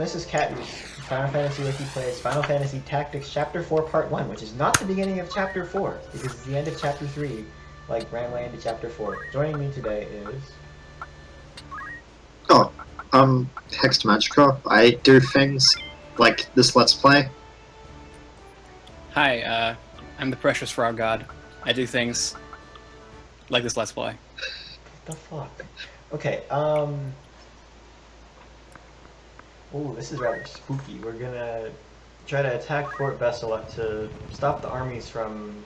this is Cat Final Fantasy Wiki Plays Final Fantasy Tactics Chapter 4 Part 1, which is not the beginning of Chapter 4, because it's the end of Chapter 3, like ran way into Chapter 4. Joining me today is... Oh, Hexedmagica. I do things like this Let's Play. Hi, I'm the Precious Frog God. I do things like this Let's Play. What the fuck? Okay, ooh, this is rather spooky. We're gonna try to attack Fort Besselat to stop the armies from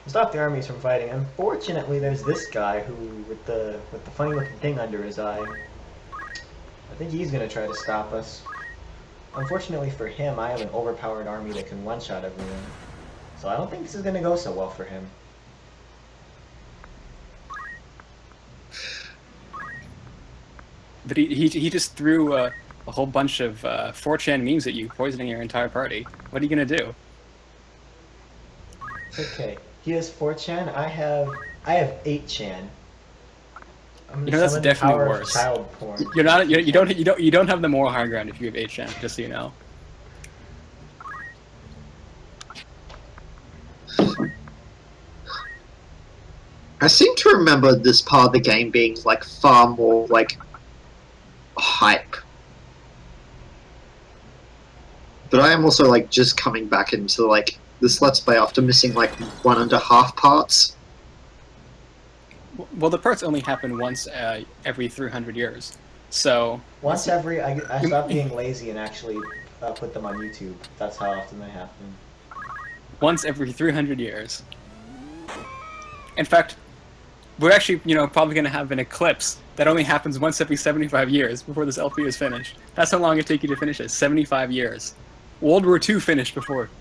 fighting. Unfortunately, there's this guy who with the funny looking thing under his eye. I think he's gonna try to stop us. Unfortunately for him, I have an overpowered army that can one-shot everyone. So I don't think this is gonna go so well for him. But he just threw a whole bunch of 4chan memes at you, poisoning your entire party. What are you gonna do? Okay, he has 4chan. I have 8chan. You know, that's definitely worse. Child porn. You don't have the moral high ground if you have 8chan, just so you know. I seem to remember this part of the game being like far more like hype. But I am also like just coming back into like this Let's Play after missing like 1.5 parts. Well, the parts only happen once every 300 years, so... Once every... I stopped being lazy and actually put them on YouTube. That's how often they happen. Once every 300 years. In fact, we're actually, probably going to have an eclipse that only happens once every 75 years before this LP is finished. That's how long it take you to finish it, 75 years. World War II finished before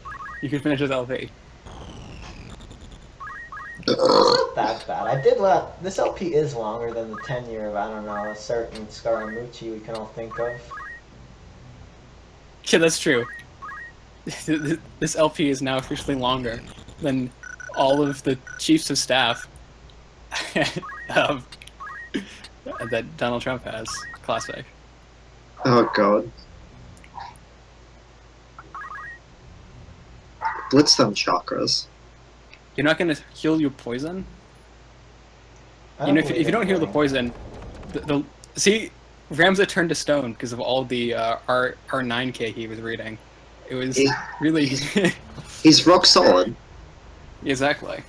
you could finish this LP. It's not that bad. I did let... This LP is longer than the tenure of, I don't know, a certain Scaramucci we can all think of. Yeah, that's true. This LP is now officially longer than all of the chiefs of staff that Donald Trump has. Classic. Oh god. Blitz them chakras. You're not going to heal your poison? If you don't heal the poison, see, Ramza turned to stone because of all the R9K he was reading. It was really... He's rock solid. Exactly.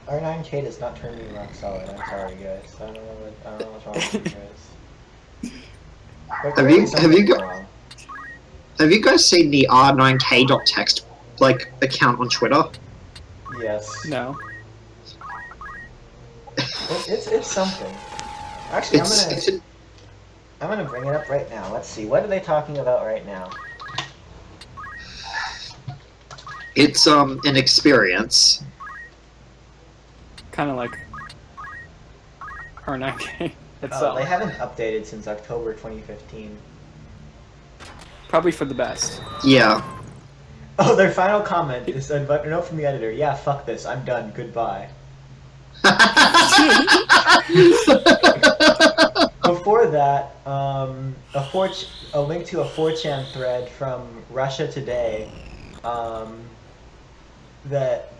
R9K does not turn me rock solid. I'm sorry, guys. I don't know what's wrong with you guys. Have you guys seen the R9K.text like account on Twitter? Yes. No. It's something. Actually, I'm gonna bring it up right now. Let's see. What are they talking about right now? It's an experience. Kind of like R9K itself. Oh, they haven't updated since October 2015. Probably for the best. Yeah. Oh, their final comment is a note from the editor. Yeah, fuck this. I'm done. Goodbye. Before that, a link to a 4chan thread from Russia Today that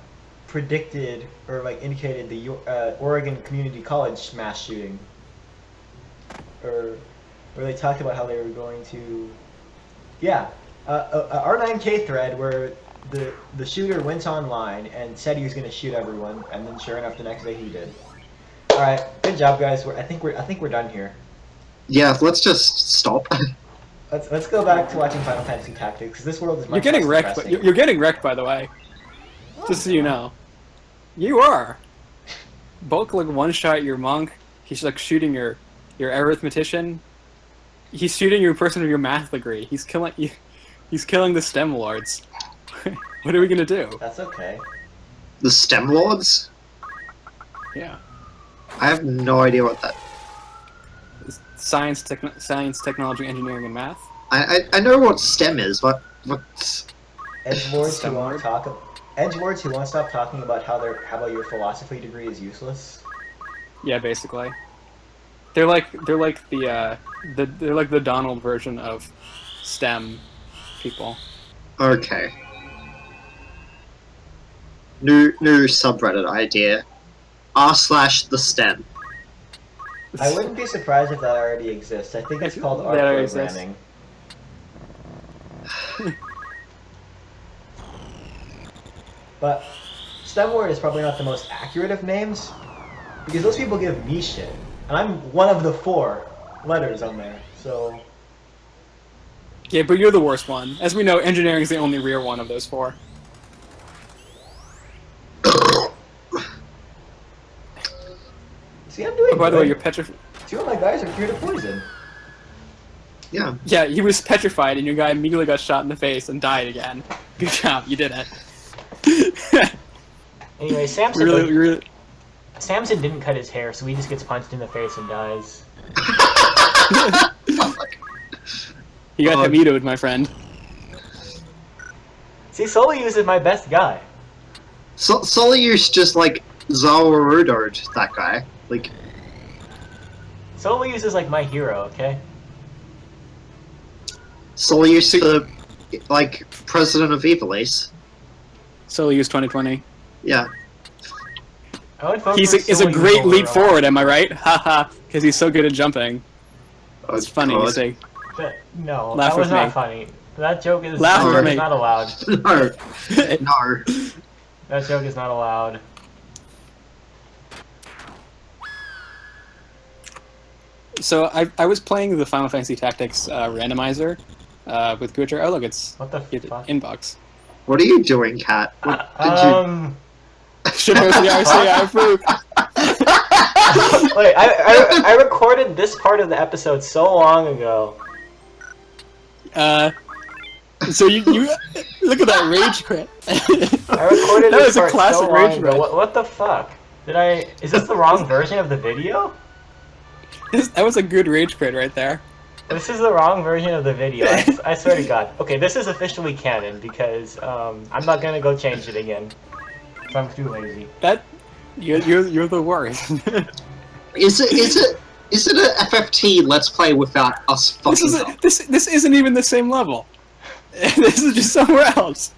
predicted or like indicated the Oregon Community College mass shooting, or where they talked about how they were going to, a R9K thread where the shooter went online and said he was going to shoot everyone, and then sure enough, the next day he did. All right, good job, guys. I think we're done here. Yeah, let's just stop. Let's go back to watching Final Fantasy Tactics, because this world is much You're getting less wrecked. depressing. You're getting wrecked, by the way. Just so you know. You are. Bulk like one-shot your monk. He's like shooting your arithmetician. He's shooting your person of your math degree. He's killing you. He's killing the STEM lords. What are we gonna do? That's okay. The STEM lords? Yeah. I have no idea what that... Science, technology, engineering, and math. I know what STEM is, but what's... Edgelords who won't stop talking about how about your philosophy degree is useless. Yeah, basically. They're like the Donald version of STEM people. Okay. New subreddit idea. r/the STEM. I wouldn't be surprised if that already exists. I think it's called art That already exists. programming. But STEM word is probably not the most accurate of names, because those people give me shit, and I'm one of the 4 letters on there. So Yeah, but you're the worst one. As we know, engineering is the only real one of those 4. see, I'm doing. Oh, by the good. way, you're petrified. 2 of my guys are cured of poison. Yeah. Yeah, he was petrified, and your guy immediately got shot in the face and died again. Good job, you did it. Anyway, Samson. really. Samson didn't cut his hair, so he just gets punched in the face and dies. He got hamitoed, my friend. See, Solayus is my best guy. Solayus just like Zawarudo'd that guy. Like, Solayus is like my hero, okay? Solayus the like president of Evilace. Solayus 2020. Yeah. I would vote He's for a Solayus great over leap Rowan. forward, am I right? Haha, because he's so good at jumping. It's funny to God. say. No, Laugh that was with not me. funny. That joke is Laugh that with joke me. is not allowed. No. No. That joke is not allowed. So I was playing the Final Fantasy Tactics randomizer with Gujar. Oh look, it's What the your fuck? inbox. What are you doing, Kat? What did you... Should post the RCI approve. Wait, I recorded this part of the episode so long ago. So you look at that rage crit. I recorded That this was a part classic so long rage ago. crit. What the fuck? Is this the wrong version of the video? That was a good rage crit right there. This is the wrong version of the video. I swear to God. Okay, this is officially canon because I'm not gonna go change it again. 'Cause I'm too lazy. You're the worst. Is it an FFT Let's Play without us fucking up? This isn't even the same level. This is just somewhere else.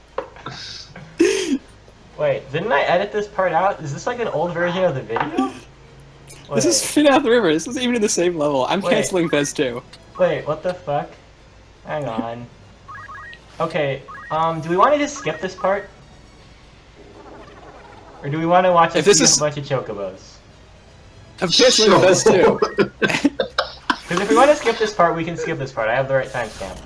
Wait, didn't I edit this part out? Is this like an old version of the video? This is Spin Out the River. This isn't even in the same level. I'm Wait. canceling Fez 2. Wait, what the fuck? Hang on. Okay, do we want to just skip this part? Or do we want to watch us this beat up is- a bunch of chocobos? I'm canceling Fez 2. Because if we want to skip this part, we can skip this part. I have the right timestamp.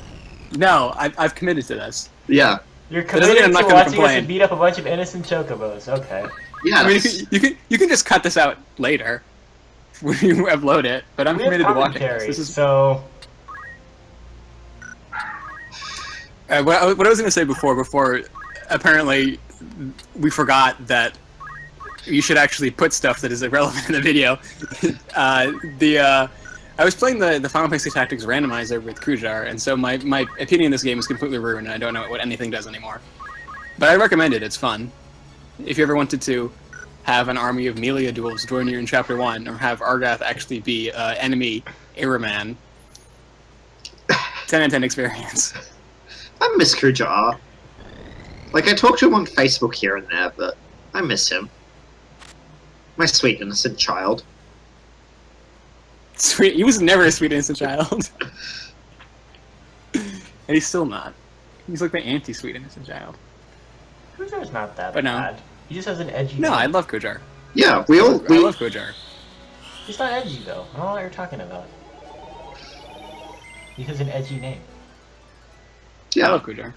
No, I've committed to this. Yeah. You're doesn't mean committed I'm not to gonna watching us complain. beat up a bunch of innocent chocobos. Okay. Yeah. I mean, you can just cut this out later when you upload it, but I'm We have committed to watching commentary, this. This is so what I was going to say before. Apparently, we forgot that you should actually put stuff that is irrelevant in the video. I was playing the Final Fantasy Tactics randomizer with Kujar, and so my opinion of this game is completely ruined, and I don't know what anything does anymore. But I recommend it. It's fun. If you ever wanted to have an army of Melia duels join you in Chapter 1, or have Argath actually be enemy Araman, 10 out of 10 experience. I miss Kujar. Like, I talk to him on Facebook here and there, but I miss him. My sweet innocent child. Sweet. He was never a sweet innocent child. And he's still not. He's like the anti-sweet innocent child. Kujar's not that But no. bad. He just has an edgy. No, name. I love Kujar. Yeah, I we love Kujar. He's not edgy though. I don't know what you're talking about. He has an edgy name. I yeah. love Kujar.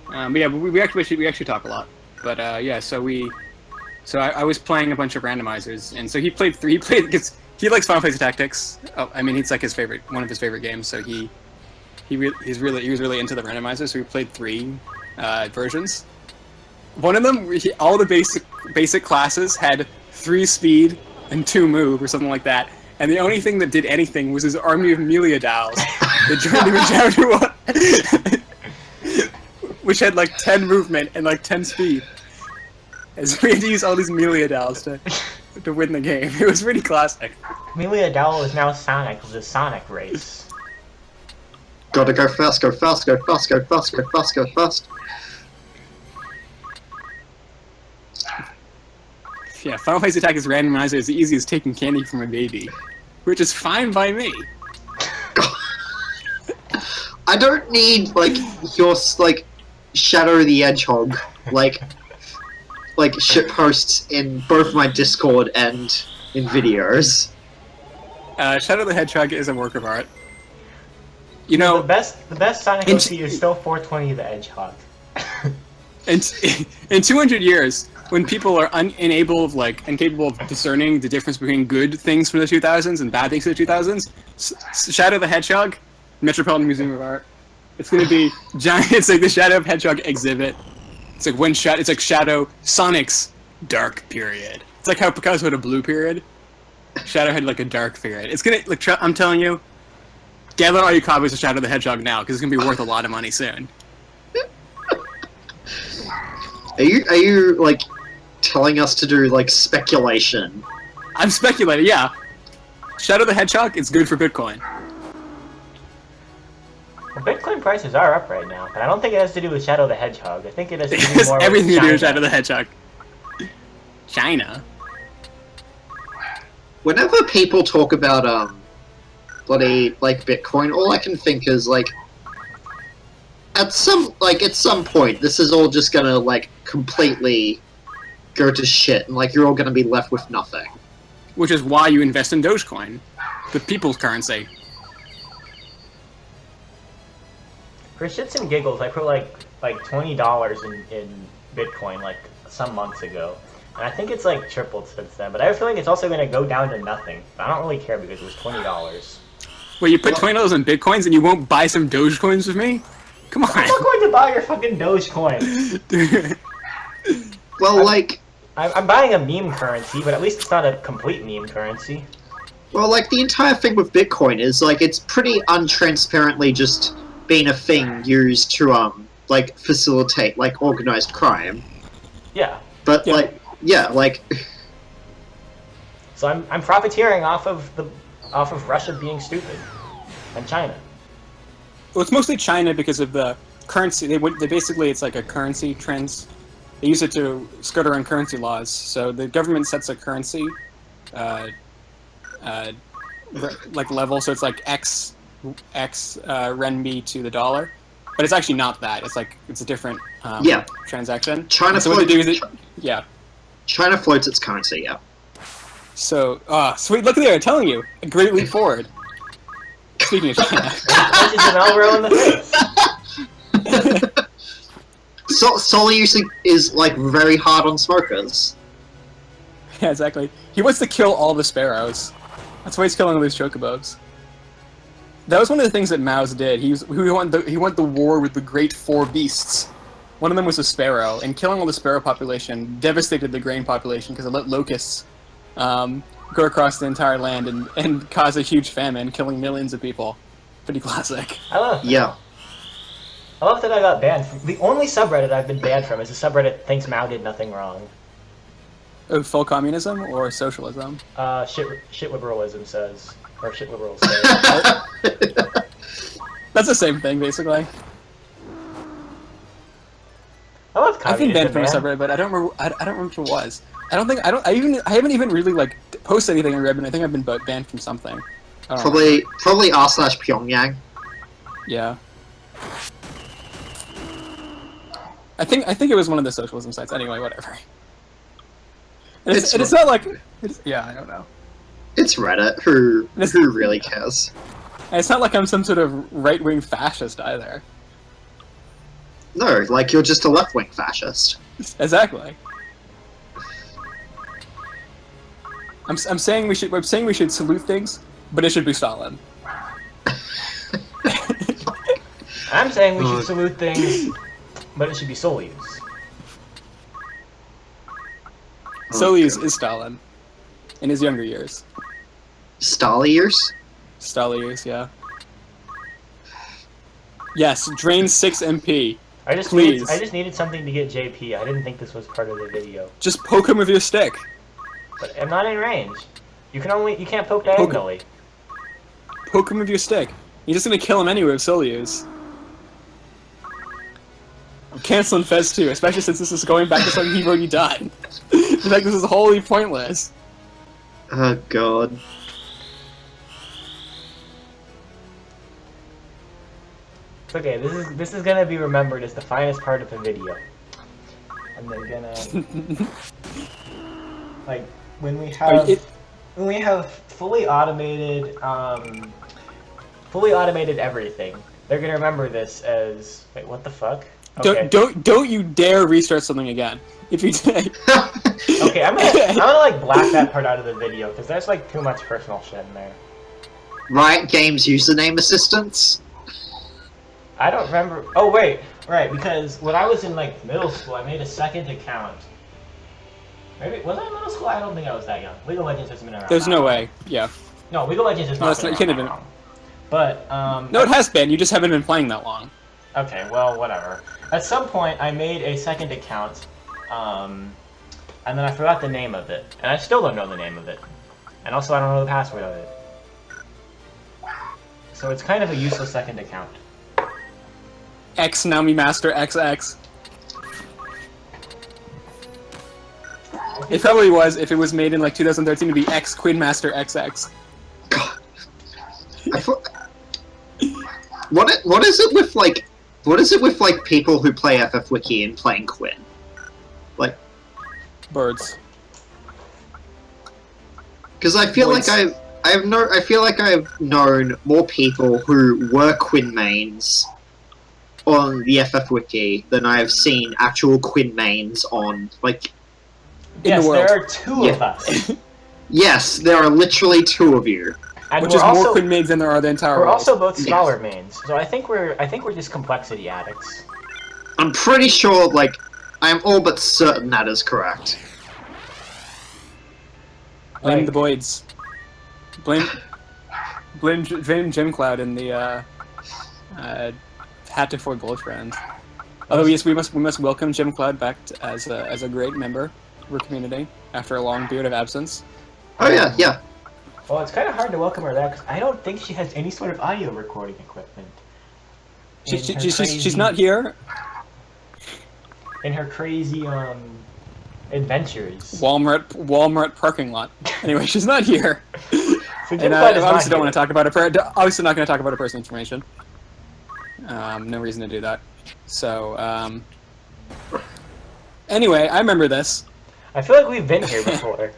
But yeah, we actually talk a lot. But yeah, so I was playing a bunch of randomizers, and so he played three. He likes Final Fantasy Tactics. Oh, I mean, it's like one of his favorite games. So he was really into the randomizer. So we played 3 versions. One of them, all the basic classes had 3 speed and 2 move or something like that. And the only thing that did anything was his army of Melia dolls that joined him in Chapter 1, which had like 10 movement and like 10 speed. And so we had to use all these Melia dolls to to win the game. It was pretty classic. Amelia Dowell is now Sonic with the Sonic race. Gotta go fast, go fast, go fast, go fast, go fast, go fast. Yeah, Final Phase Attack is randomizer as easy as taking candy from a baby. Which is fine by me. I don't need, like, your, like, Shadow the Hedgehog, like shitposts in both my Discord and in videos. Shadow the Hedgehog is a work of art. You know, the best Sonic OC is still 420 the Hedgehog. in 200 years, when people are incapable of discerning the difference between good things from the 2000s and bad things from the 2000s, Shadow the Hedgehog, Metropolitan Museum of Art. It's gonna be giant. It's like the Shadow of Hedgehog exhibit. It's like it's like Shadow Sonic's dark period. It's like how Picasso had a blue period. Shadow had like a dark period. It's gonna like I'm telling you, gather all your copies of Shadow the Hedgehog now because it's gonna be worth a lot of money soon. Are you like telling us to do like speculation? I'm speculating. Yeah, Shadow the Hedgehog. It's good for Bitcoin. Well, Bitcoin prices are up right now, but I don't think it has to do with Shadow the Hedgehog. I think it has to It do has more everything with to China. do with Shadow the Hedgehog. China. Whenever people talk about bloody like Bitcoin, all I can think is like at some point this is all just gonna like completely go to shit and like you're all gonna be left with nothing. Which is why you invest in Dogecoin, the people's currency. For shits and giggles, I put like $20 in Bitcoin like some months ago, and I think it's like tripled since then. But I have a feeling it's also going to go down to nothing. But I don't really care because it was $20. Wait, you put $20 in Bitcoins and you won't buy some Dogecoins with me? Come on. I'm not going to buy your fucking Dogecoin. Well, I'm buying a meme currency, but at least it's not a complete meme currency. well, like the entire thing with Bitcoin is like it's pretty untransparently just been a thing used to like facilitate like organized crime. Yeah. But like So I'm profiteering off of Russia being stupid, and China. Well, it's mostly China because of the currency. They basically, it's like a currency trends. They use it to skirt around currency laws. So the government sets a currency, like level. So it's like X renminbi to the dollar, but it's actually not that. It's like it's a different transaction. China so what they do is China floats its currency. Yeah. So sweet. Look there, I'm telling you, a great leap forward. Speaking of China. Punches an elbow in the face. Solar usage is like very hard on smokers. Yeah, exactly. He wants to kill all the sparrows. That's why he's killing all these chocobos. That was one of the things that Mao's did. He went the war with the great four beasts. One of them was a sparrow, and killing all the sparrow population devastated the grain population because it let locusts go across the entire land and cause a huge famine, killing millions of people. Pretty classic. I love that I got banned from... The only subreddit I've been banned from is a subreddit thinks Mao did nothing wrong. Oh, full communism or socialism? Shit liberalism says. Or shit liberals say. That's the same thing, basically. I love I've been communism, banned from a man. subreddit, but I don't remember what it was. I haven't even really like posted anything on Reddit. I think I've been banned from something. I don't remember. Probably r/Pyongyang. Yeah. I think it was one of the socialism sites. Anyway, whatever. And it's not like I don't know. It's Reddit. Who really cares? And it's not like I'm some sort of right-wing fascist either. No, like you're just a left-wing fascist. Exactly. I'm saying we should salute things, but it should be Stalin. I'm saying we should salute things, but it should be Soyuz. Soyuz is Stalin. In his younger years. Stali years? Stalin years, yeah. Yes, drain 6 MP. I just needed something to get JP. I didn't think this was part of the video. Just poke him with your stick. But I'm not in range. You can't poke diagonally. Poke him with your stick. You're just gonna kill him anyway with Soleus. I'm canceling Fez 2, especially since this is going back to something you've already done. In fact, this is wholly pointless. Oh god. Okay, this is gonna be remembered as the finest part of the video. And they're gonna like when we have fully automated everything. They're gonna remember this as wait, what the fuck? Okay. Don't you dare restart something again. If you did. Okay, I'm gonna like black that part out of the video because there's like too much personal shit in there. Riot Games username assistance? I don't remember. Oh wait, right, because when I was in like middle school, I made a second account. Maybe was I in middle school? I don't think I was that young. League of Legends hasn't been around. There's no way. Yeah. No, League of Legends is not. No, it couldn't have been. But no, it has been. You just haven't been playing that long. Okay, well, whatever. At some point, I made a second account, and then I forgot the name of it, and I still don't know the name of it, and also I don't know the password of it. So it's kind of a useless second account. X Naomi Master XX. It probably was if it was made in like 2013 to be X Queen Master XX. God. What is it with like people who play FFWiki and playing Quinn? Like Birds. Because I feel Birds. like I feel like I've known more people who were Quinn mains on the FFWiki than I have seen actual Quinn mains on like. Yes, the world. there are two of us. Yes, there are literally two of you. And Which we're is also, more Quinn mains than there are the entire We're world. also both scholar mains, so I think we're just complexity addicts. I'm pretty sure, like, I'm all but certain that is correct. Blame the Boyds. Blame Jim Cloud and the Hat to Ford Bullet Friend. Although yes, we must welcome Jim Cloud back as a great member of our community after a long period of absence. Oh yeah, yeah. Well, it's kind of hard to welcome her there because I don't think she has any sort of audio recording equipment. She's not here. In her crazy adventures. Walmart parking lot. Anyway, she's not here. So And I obviously don't want to talk about her. Obviously, not going to talk about her personal information. No reason to do that. So, anyway, I remember this. I feel like we've been here before.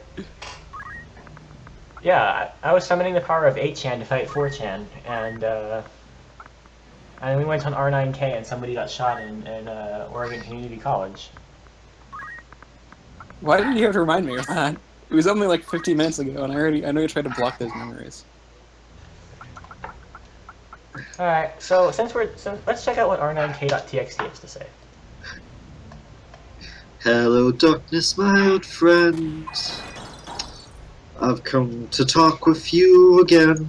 Yeah, I was summoning the power of 8chan to fight 4chan, and we went on R9K and somebody got shot in Oregon Community College. Why didn't you have to remind me of that? It was only like 15 minutes ago, and I know you tried to block those memories. Alright, so let's check out what R9K.txt has to say. Hello, darkness, my old friend. I've come to talk with you again.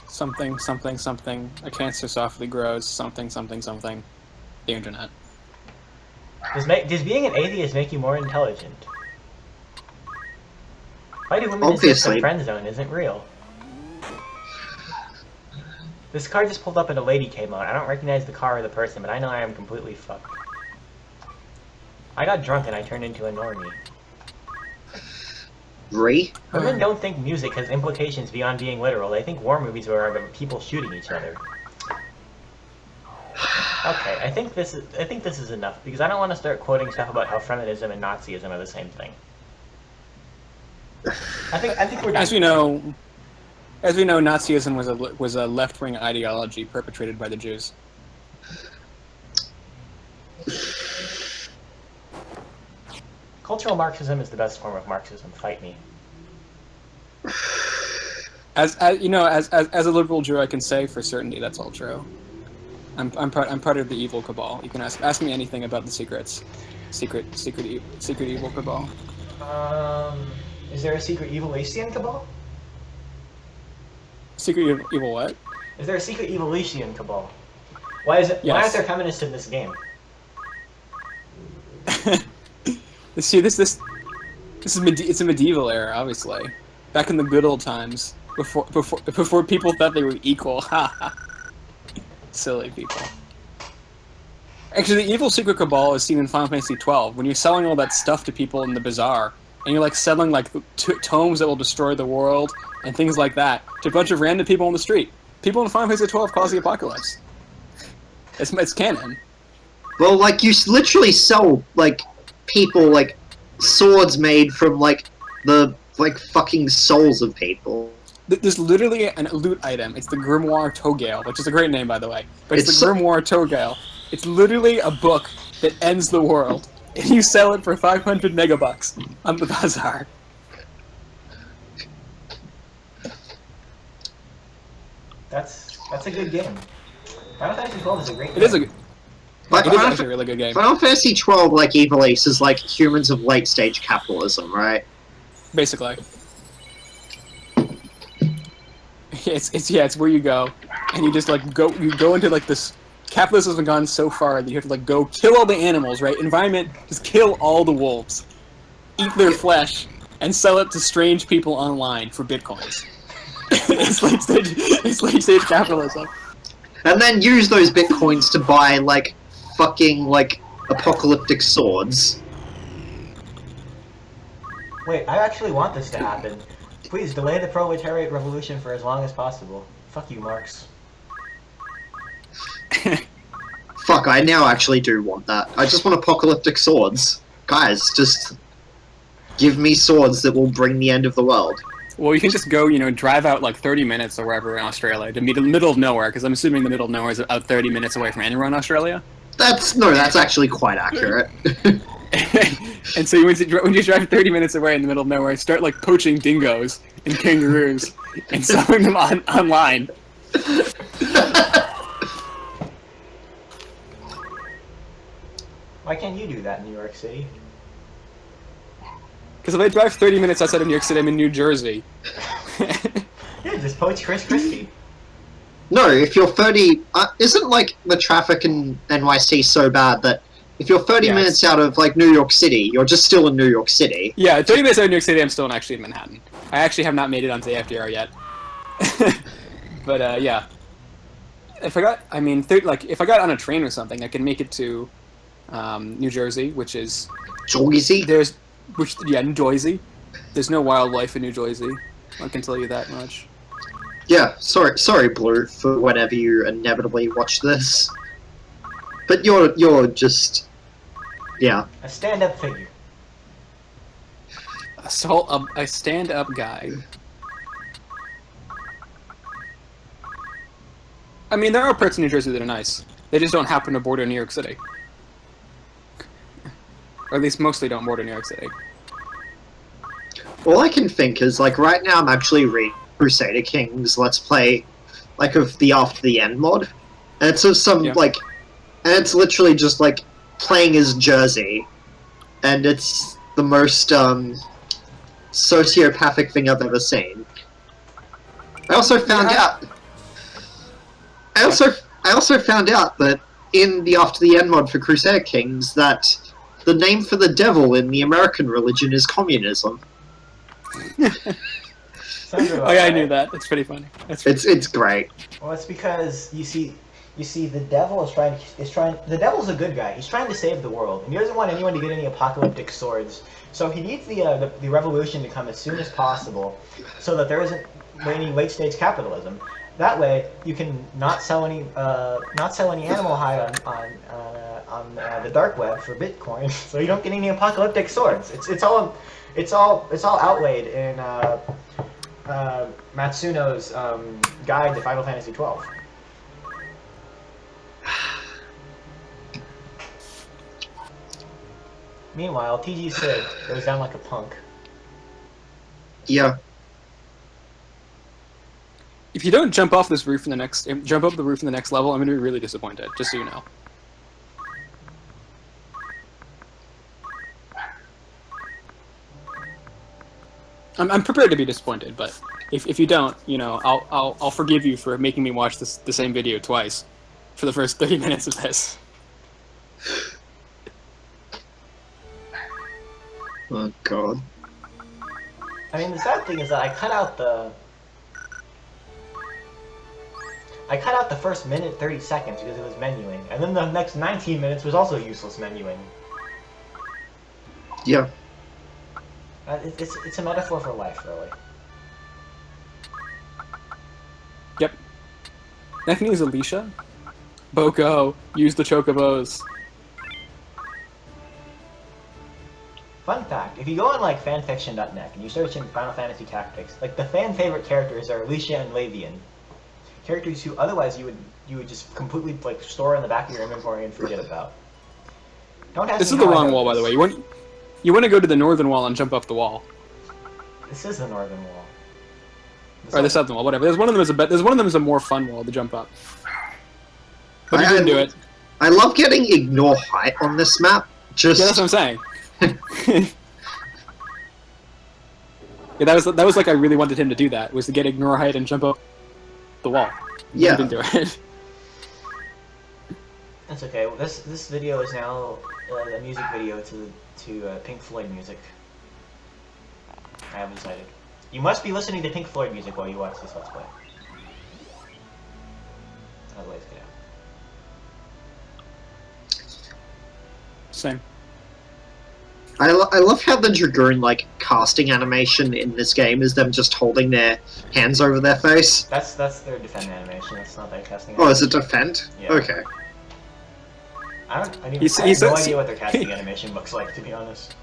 Something, something, something. A cancer softly grows. Something, something, something. The internet. Does being an atheist make you more intelligent? Why do women insist Obviously. the friend zone isn't real? This car just pulled up in a lady K mode. I don't recognize the car or the person, but I know I am completely fucked. I got drunk and I turned into a normie. Bree? Women don't think music has implications beyond being literal. They think war movies are about people shooting each other. Okay, I think this is enough because I don't want to start quoting stuff about how feminism and Nazism are the same thing. I think we're done. As we know, Nazism was a left-wing ideology perpetrated by the Jews. Cultural Marxism is the best form of Marxism. Fight me. As a liberal Jew, I can say for certainty that's all true. I'm part of the evil cabal. You can ask me anything about the secret evil cabal. Is there a secret evil Asian cabal? Secret evil what? Is there a secret evil Asian cabal? Why is it? Yes. Why aren't there feminists in this game? See this It's a medieval era, obviously. Back in the good old times, before people thought they were equal. Silly people. Actually, the evil secret cabal is seen in Final Fantasy XII when you're selling all that stuff to people in the bazaar, and you're like selling like tomes that will destroy the world and things like that to a bunch of random people on the street. People in Final Fantasy XII cause the apocalypse. It's canon. Well, like, you literally sell, like, people, like, swords made from, like, the, like, fucking souls of people. There's literally a loot item. It's the Grimoire Togale, which is a great name, by the way. But it's the Grimoire Togale. It's literally a book that ends the world, and you sell it for 500 megabucks on the bazaar. That's a good game. Final Fantasy XII is a great game. It is Like, a really good game. Final Fantasy XII, like, Evil Ace is like humans of late-stage capitalism, right? Basically. It's where you go, and you just, like, you go into, like, this... Capitalism has gone so far that you have to, like, go kill all the animals, right? Environment, just kill all the wolves. Eat their flesh, and sell it to strange people online for bitcoins. It's late-stage capitalism. And then use those bitcoins to buy, like, fucking, like, apocalyptic swords. Wait, I actually want this to happen. Please, delay the proletariat revolution for as long as possible. Fuck you, Marx. Fuck, I now actually do want that. I just want apocalyptic swords. Guys, just give me swords that will bring the end of the world. Well, you can just go, drive out like 30 minutes or wherever in Australia to meet the middle of nowhere, because I'm assuming the middle of nowhere is about 30 minutes away from anywhere in Australia. That's actually quite accurate. And so when you drive 30 minutes away in the middle of nowhere, start like poaching dingoes and kangaroos and selling them online. Why can't you do that in New York City? Because if I drive 30 minutes outside of New York City, I'm in New Jersey. Yeah, just poach Chris Christie. No, if you're 30... isn't, like, the traffic in NYC so bad that if you're 30 minutes out of, like, New York City, you're just still in New York City? Yeah, 30 minutes out of New York City, I'm still actually in Manhattan. I actually have not made it onto the FDR yet. But, yeah. If I got on a train or something, I can make it to New Jersey, which is... Jersey? New Jersey. There's no wildlife in New Jersey. I can tell you that much. Yeah, sorry, Blue, for whenever you inevitably watch this. But you're just... Yeah. A stand-up figure. A stand-up guy. I mean, there are parts of New Jersey that are nice. They just don't happen to border New York City. Or at least mostly don't border New York City. All I can think is, like, right now I'm actually reading Crusader Kings Let's Play, like, of the After the End mod. And it's of some, like... And it's literally just, like, playing as Jersey. And it's the most, sociopathic thing I've ever seen. I also found out... I also found out that in the After the End mod for Crusader Kings that the name for the devil in the American religion is communism. Oh yeah, I knew that. It's pretty funny. It's great. Well, it's because you see the devil the devil's a good guy. He's trying to save the world, and he doesn't want anyone to get any apocalyptic swords. So he needs the revolution to come as soon as possible, so that there isn't any late stage capitalism. That way, you can not sell any animal hide on the dark web for Bitcoin, so you don't get any apocalyptic swords. It's all outlaid in Matsuno's guide to Final Fantasy XII. Meanwhile, TG Sid goes down like a punk. Yeah. If you don't jump up the roof in the next level, I'm gonna be really disappointed. Just so you know. I'm prepared to be disappointed, but if you don't, I'll forgive you for making me watch the same video twice for the first 30 minutes of this. Oh god. I mean, the sad thing is that I cut out the first minute 30 seconds because it was menuing, and then the next 19 minutes was also useless menuing. Yeah. It's a metaphor for life, really. Yep. Next thing is Alicia. Boko, use the chocobos. Fun fact, if you go on like fanfiction.net and you search in Final Fantasy Tactics, like the fan favorite characters are Alicia and Lavian. Characters who otherwise you would just completely like store in the back of your inventory and forget about. Don't ask This me is the how I wrong know wall, by this. the way. You want to go to the northern wall and jump up the wall. This is the northern wall. Or the southern wall, whatever. There's one of them is a more fun wall to jump up. But you I- didn't do it. I love getting ignore height on this map. Just Yeah, that's what I'm saying. Yeah, that was like I really wanted him to do that, was to get ignore height and jump up the wall. Yeah. He didn't do it. That's okay. Well, this video is now a music video to Pink Floyd music. I have decided. You must be listening to Pink Floyd music while you watch this Let's Play. Otherwise, get out. Same. I love how the Dragoon like casting animation in this game is them just holding their hands over their face. That's their defend animation. That's not their casting. Oh, is animation. it defend? Yeah. Okay. I have He's no idea what their casting animation looks like, to be honest.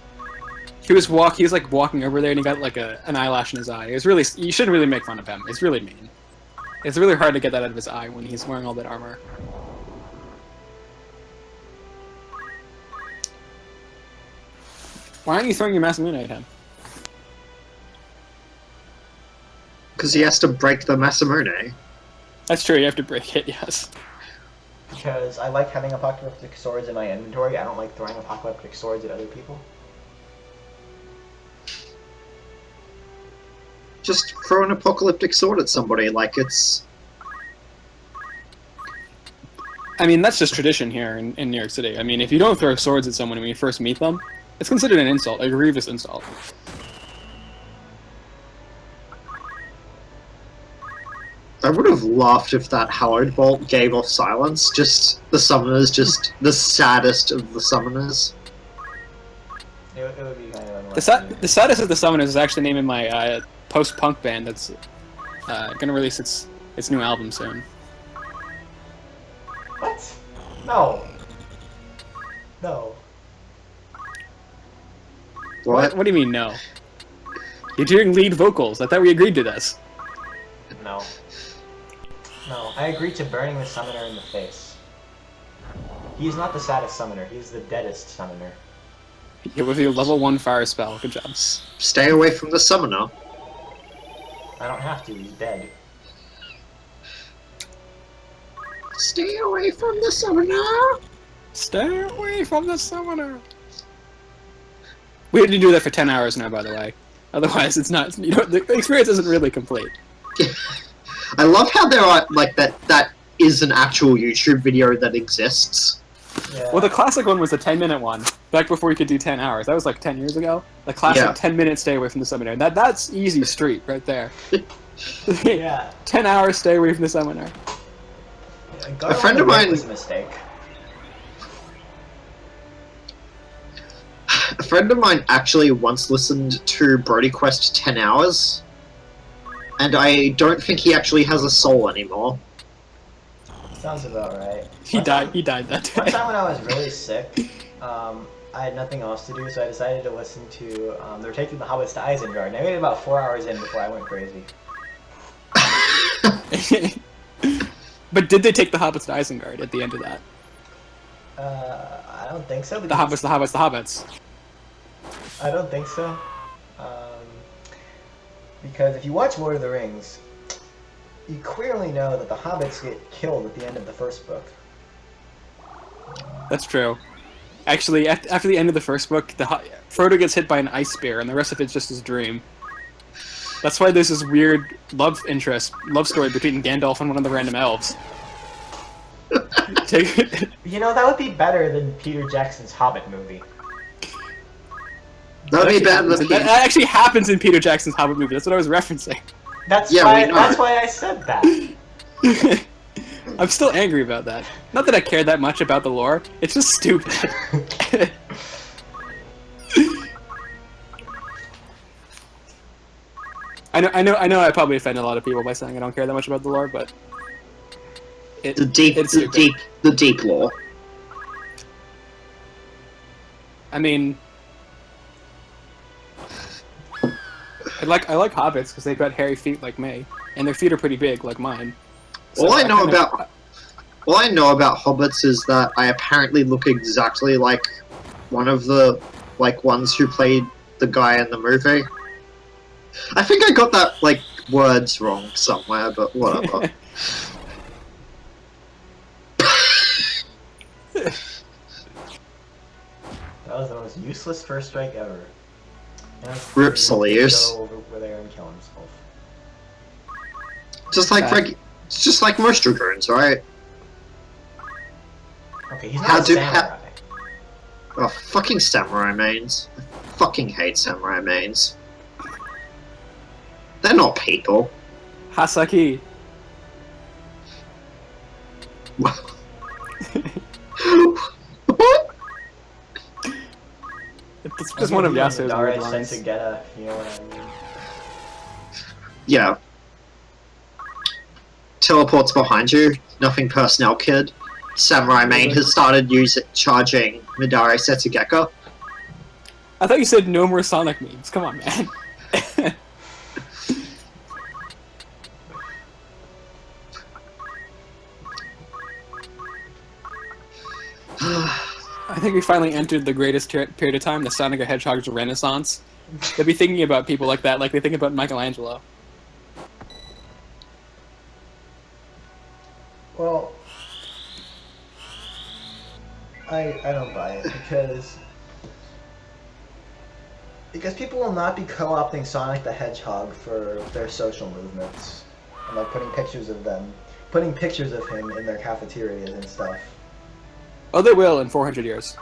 He was like walking over there and he got like an eyelash in his eye. It was really, you shouldn't really make fun of him. It's really mean. It's really hard to get that out of his eye when he's wearing all that armor. Why aren't you throwing your Masamune at him? Because he has to break the Masamune. That's true, you have to break it, yes. Because I like having apocalyptic swords in my inventory. I don't like throwing apocalyptic swords at other people. Just throw an apocalyptic sword at somebody, like it's... I mean, that's just tradition here in New York City. I mean, if you don't throw swords at someone when you first meet them, it's considered an insult, a grievous insult. I would have laughed if that Hallowed Bolt gave off silence. Just the summoners, just the saddest of the summoners. It would be kind of annoying. The saddest of the summoners is actually the name of my post-punk band that's gonna release its new album soon. What? No. No. What? What do you mean, no? You're doing lead vocals. I thought we agreed to this. No. No. I agreed to burning the summoner in the face. He is not the saddest summoner. He is the deadest summoner. You're with your level 1 fire spell. Good job. Stay away from the summoner. I don't have to. He's dead. Stay away from the summoner! Stay away from the summoner. We had to do that for 10 hours now, by the way. Otherwise, it's not. You know, the experience isn't really complete. I love how there are, like, that is an actual YouTube video that exists. Yeah. Well, the classic one was the 10-minute one, back before you could do 10 hours. That was like 10 years ago. The classic Yeah. 10-minute stay away from the summoner. That's easy street right there. Yeah. 10 hours stay away from the summoner. Going A friend on of the road mine- was a mistake. A friend of mine actually once listened to Brody Quest 10 hours, and I don't think he actually has a soul anymore. Sounds about right. He died that One day. time when I was really sick, I had nothing else to do, so I decided to listen to. They were taking the hobbits to Isengard, and I made it about 4 hours in before I went crazy. But did they take the hobbits to Isengard at the end of that? I don't think so. The hobbits. I don't think so. Because if you watch Lord of the Rings, you clearly know that the hobbits get killed at the end of the first book. That's true. Actually, after the end of the first book, Frodo gets hit by an ice spear, and the rest of it's just his dream. That's why there's this weird love story between Gandalf and one of the random elves. You know, that would be better than Peter Jackson's Hobbit movie. That'd be better than that actually happens in Peter Jackson's Hobbit movie. That's what I was referencing. That's Yeah, why. we know. That's why I said that. I'm still angry about that. Not that I care that much about the lore. It's just stupid. I know. I probably offend a lot of people by saying I don't care that much about the lore, but the deep lore. I mean, I like hobbits because they've got hairy feet like me, and their feet are pretty big like mine. So All I know about hobbits is that I apparently look exactly like one of the ones who played the guy in the movie. I think I got that words wrong somewhere, but whatever. That was the most useless first strike ever. Rip sleeves. Go over there and kill himself. Just like most dragoons, right? Okay, he's not a samurai. Oh, fucking samurai mains. I fucking hate samurai mains. They're not people. Hasaki. What? It's just one of Yasuo's weird lines. Hexedmagica, you know what I mean? Yeah. Teleports behind you. Nothing personnel, kid. Samurai main has started charging Midare Hexedmagica. I thought you said no more Sonic memes. Come on, man. I think we finally entered the greatest period of time, the Sonic the Hedgehog's renaissance. They'll be thinking about people like that, like they think about Michelangelo. Well, I don't buy it because people will not be co-opting Sonic the Hedgehog for their social movements and putting pictures of him in their cafeterias and stuff. Oh, they will in 400 years.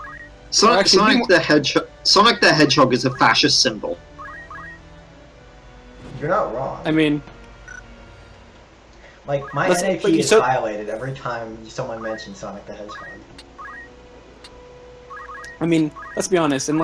Sonic the Hedgehog is a fascist symbol. You're not wrong. I mean, my NAP is violated every time someone mentions Sonic the Hedgehog. I mean, let's be honest, and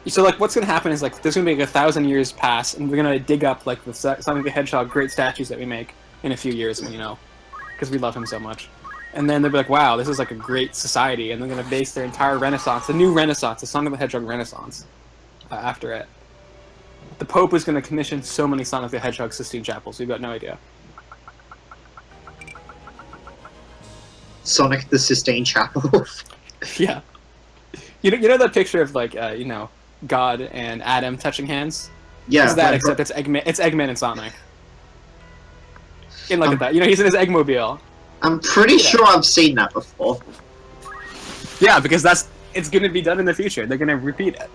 so what's gonna happen is there's gonna be 1,000 years pass, and we're gonna dig up the Sonic the Hedgehog great statues that we make in a few years, because we love him so much. And then they'll be like, wow, this is a great society, and they're going to base their entire renaissance, the new renaissance, the Sonic the Hedgehog renaissance, after it. The Pope is going to commission so many Sonic the Hedgehog Sistine Chapels, we've got no idea. Sonic the Sistine Chapel? Yeah. You know that picture of, God and Adam touching hands? Yeah. It's that, except it's Eggman and Sonic. And look at that. He's in his Eggmobile. I'm pretty sure I've seen that before. Yeah, because it's going to be done in the future. They're going to repeat it.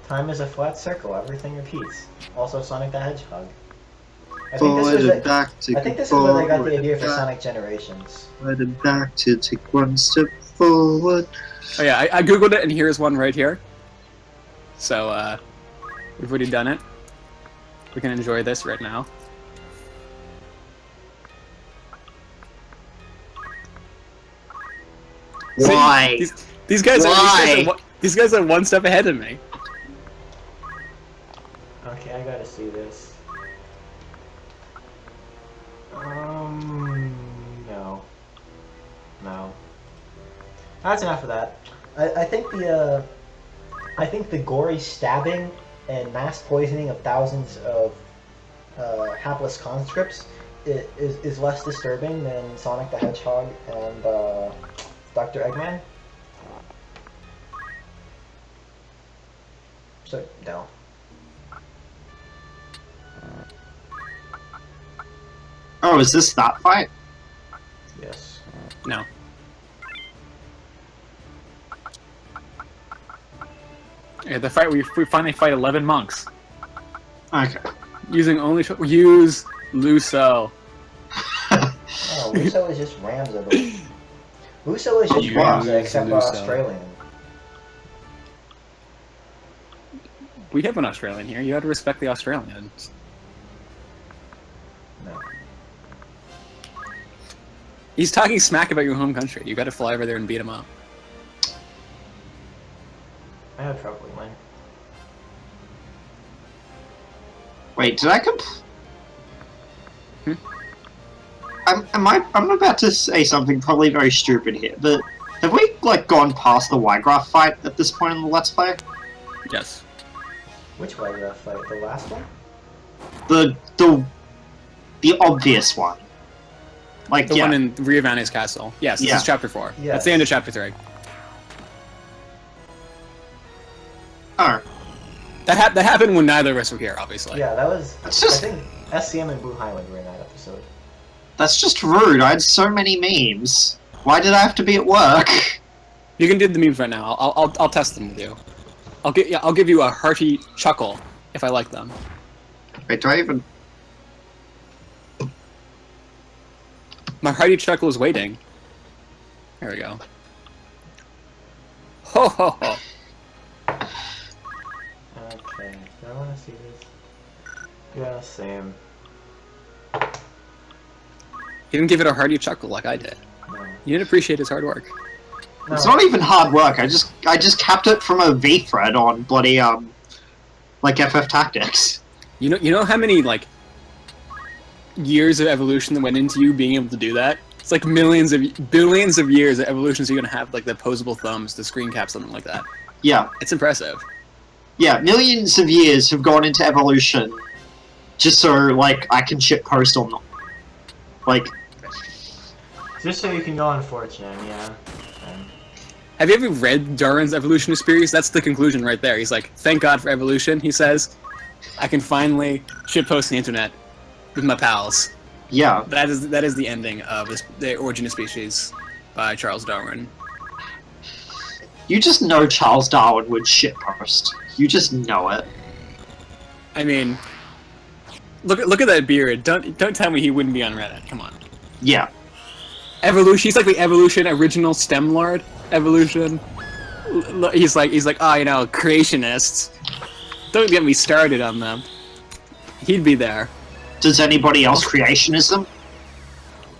Time is a flat circle. Everything repeats. Also, Sonic the Hedgehog. I think this is where they got the idea for Sonic Generations. Forward and back to take one step forward. Oh yeah, I googled it, and here's one right here. So, we've already done it. We can enjoy this right now. Why? See, these guys are one step ahead of me. Okay, I gotta see this. No. That's enough of that. I think the gory stabbing and mass poisoning of thousands of hapless conscripts is less disturbing than Sonic the Hedgehog and Dr. Eggman. So, no. Oh, is this that fight? Yes. No. Yeah, the fight we finally fight 11 monks. Okay. Using use Luso. Oh, Luso is just Ramza. Luso is just Ramza, except for Australian. We have an Australian here. You have to respect the Australians. No. He's talking smack about your home country. You got to fly over there and beat him up. I have trouble, man. Wait, did I I'm about to say something probably very stupid here, but have we, like, gone past the Y-Graph fight at this point in the Let's Play? Yes. Which way did I fight? The last one? The obvious one. Like, The yeah. one in Riovanes Castle. Yes, this Yeah. is Chapter 4. Yes. That's the end of Chapter 3. Oh. That happened when neither of us were here, obviously. Yeah, that was... That's just- I think SCM and Blue Highland were in that episode. That's just rude. I had so many memes. Why did I have to be at work? You can do the memes right now. I'll test them with you. I'll give you a hearty chuckle if I like them. Wait, do I even... My hearty chuckle is waiting. There we go. Ho ho ho. Okay, do I want to see this? Yeah, same. You didn't give it a hearty chuckle like I did. No. You didn't appreciate his hard work. No. It's not even hard work. I just capped it from a V thread on bloody like FF Tactics. You know how many like years of evolution that went into you being able to do that? It's like billions of years of evolution, so you're gonna have like the opposable thumbs, the screen cap, something like that. Yeah, It's impressive. yeah. Millions of years have gone into evolution, just so like I can shit post on them. Like, Just so you can go on 4chan, yeah. Have you ever read Darwin's evolutionist theories? That's the conclusion right there. He's like, thank God for evolution, he says. I can finally shitpost the internet with my pals. yeah. That is the ending of The Origin of Species by Charles Darwin. You just know Charles Darwin would shit post. You just know it. I mean, look at that beard. Don't tell me he wouldn't be on Reddit. Come on. Yeah. Evolution. He's like the evolution original STEM lord. Evolution. He's like, creationists. Don't get me started on them. He'd be there. Does anybody else creationism?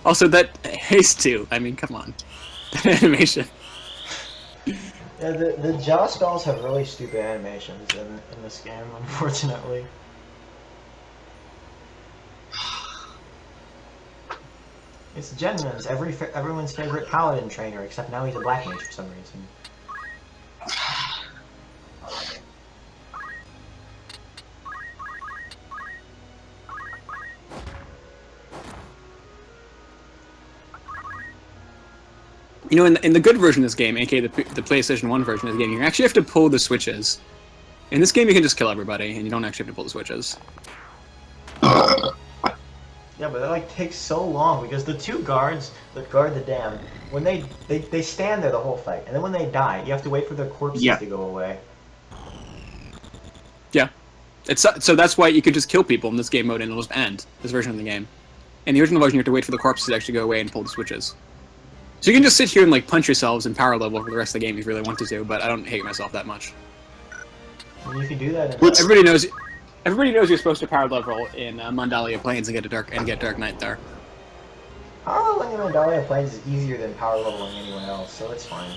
Also, that Haste 2. I mean, come on. That animation. Yeah, the Jaw spells have really stupid animations in this game, unfortunately. It's Genman's everyone's favorite paladin trainer, except now he's a black mage for some reason. You know, in the good version of this game, aka the PlayStation 1 version of the game, you actually have to pull the switches. In this game, you can just kill everybody, and you don't actually have to pull the switches. Yeah, but that like takes so long because the two guards that guard the dam, when they stand there the whole fight, and then when they die, you have to wait for their corpses to go away. Yeah, so that's why you could just kill people in this game mode and it'll just end this version of the game. In the original version, you have to wait for the corpses to actually go away and pull the switches. So you can just sit here and like punch yourselves in power level for the rest of the game if you really wanted to, but I don't hate myself that much. And you can do that. Everybody knows you're supposed to power level in Mandalia Plains and get Dark Knight there. Power leveling in Mandalia Plains is easier than power leveling anywhere else, so it's fine.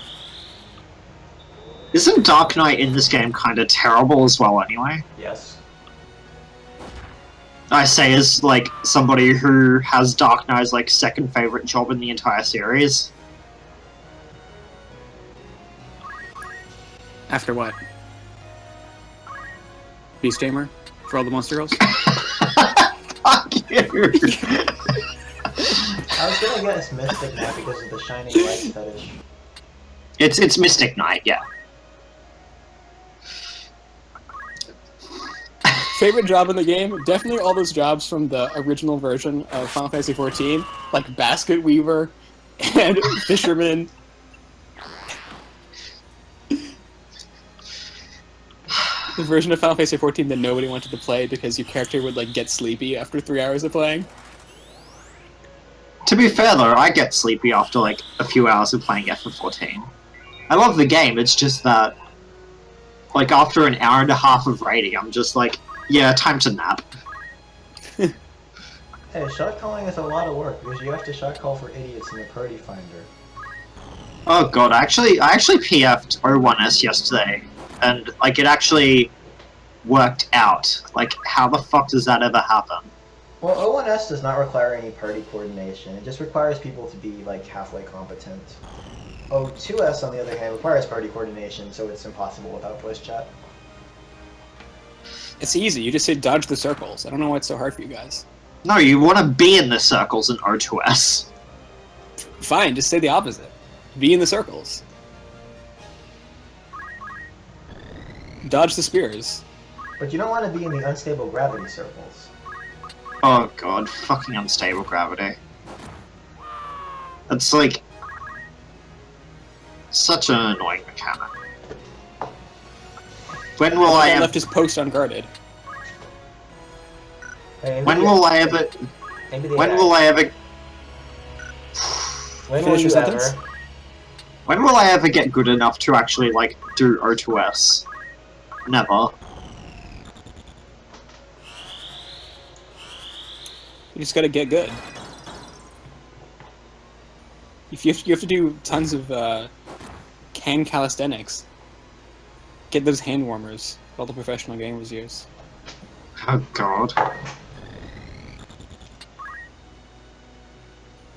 Isn't Dark Knight in this game kind of terrible as well anyway? Yes. I say as, like, somebody who has Dark Knight as, like, second favorite job in the entire series. After what? Beast Tamer? For all the monster girls? Fuck you! I was gonna guess Mystic Knight because of the shining light fetish. It's Mystic Knight, yeah. Favorite job in the game? Definitely all those jobs from the original version of Final Fantasy XIV, like Basket Weaver and Fisherman. The version of Final Fantasy XIV that nobody wanted to play because your character would like get sleepy after 3 hours of playing. To be fair though, I get sleepy after like a few hours of playing FF14. I love the game, it's just that like after an hour and a half of raiding, I'm just like, yeah, time to nap. Hey, shot calling is a lot of work because you have to shot call for idiots in the party finder. Oh god, I actually PF'd O1S yesterday, and like it actually worked out. Like, how the fuck does that ever happen? Well, O1S does not require any party coordination. It just requires people to be like halfway competent. O2S, on the other hand, requires party coordination, so it's impossible without voice chat. It's easy. You just say dodge the circles. I don't know why it's so hard for you guys. No, you want to be in the circles in O2S. Fine, just say the opposite. Be in the circles. Dodge the spears. But you don't want to be in the unstable gravity circles. Oh god, fucking unstable gravity. That's like such an annoying mechanic. When will I left his post unguarded. Hey, When will I ever? When will I ever? When will Finish your you ever? sentence? When will I ever get good enough to actually like do O2S? Never. You just gotta get good. If you have to do tons of can calisthenics. Get those hand warmers. All the professional gamers use. Oh god.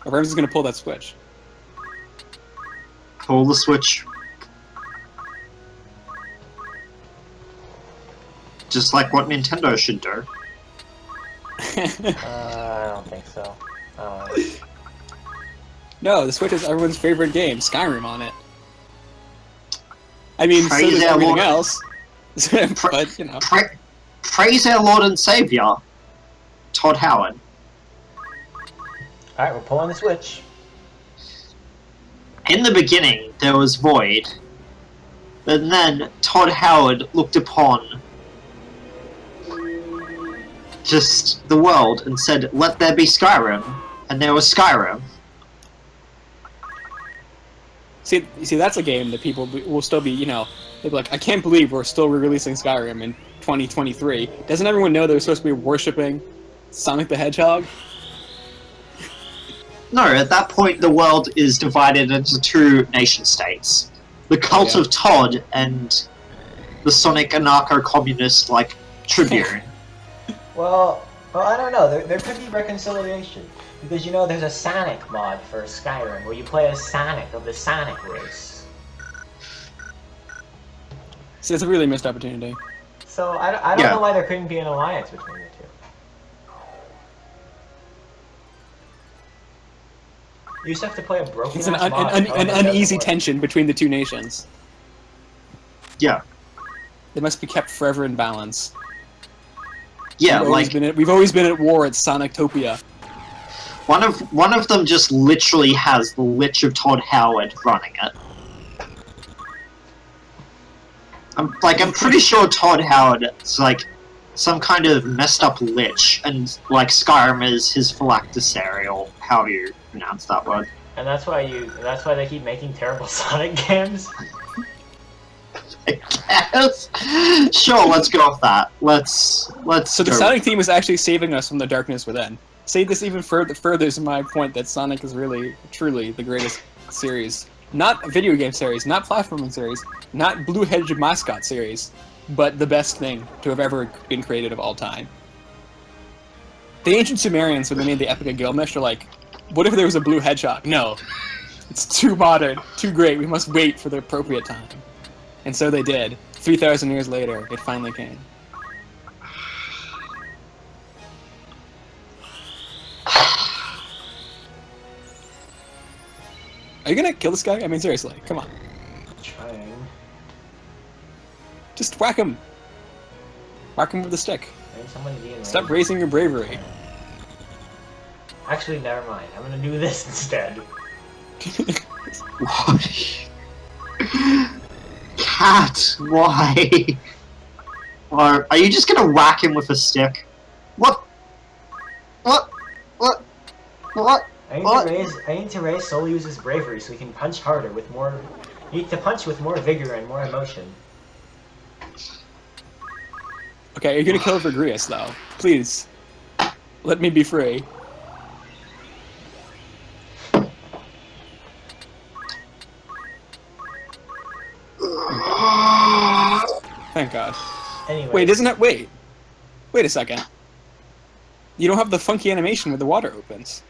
Rams is gonna pull that switch. Pull the switch. Just like what Nintendo should do. I don't think so. No, the Switch has everyone's favorite game, Skyrim, on it. I mean, so Praise does our everything Lord. else. But, you know. Praise our Lord and Savior, Todd Howard. Alright, we're pulling the switch. In the beginning, there was Void, and then Todd Howard looked upon just the world and said, "Let there be Skyrim," and there was Skyrim. See, that's a game that people will still be, you know, they'll be like, I can't believe we're still re-releasing Skyrim in 2023. Doesn't everyone know they're supposed to be worshipping Sonic the Hedgehog? No, at that point, the world is divided into two nation-states: the cult of Todd and the Sonic anarcho-communist like Tribune. Well, I don't know. There could be reconciliation. Because, you know, there's a Sonic mod for Skyrim where you play as Sonic of the Sonic race. See, it's a really missed opportunity. So, I don't know why there couldn't be an alliance between the two. You just have to play a broken It's an mod. uneasy tension between the two nations. Yeah. They must be kept forever in balance. Yeah, We've always been at war at Sonictopia. One of them just literally has the Lich of Todd Howard running it. I'm pretty sure Todd Howard is like some kind of messed up lich, and like Skyrim is his phylactery, or how do you pronounce that word? And that's why they keep making terrible Sonic games. I guess. Sure, let's go with that. Let's. So the Sonic team is actually saving us from the darkness within. Say this even furthers my point that Sonic is really, truly the greatest series. Not a video game series, not platforming series, not blue-headed mascot series, but the best thing to have ever been created of all time. The ancient Sumerians, when they made the Epic of Gilgamesh, are like, what if there was a blue hedgehog? No. It's too modern, too great, we must wait for the appropriate time. And so they did. 3,000 years later, it finally came. Are you gonna kill this guy? I mean, seriously, come on. Trying. Just whack him. Whack him with a stick. I need someone to be in Stop range. raising your bravery. Actually, never mind. I'm gonna do this instead. Why? Cat, why? Or are you just gonna whack him with a stick? What? What? What? What? I need to raise Soul uses bravery so he can punch harder with more. You need to punch with more vigor and more emotion. Okay, you're gonna kill Vergrius, though. Please. Let me be free. Thank God. Anyway. Wait, isn't it? Wait. Wait a second. You don't have the funky animation where the water opens.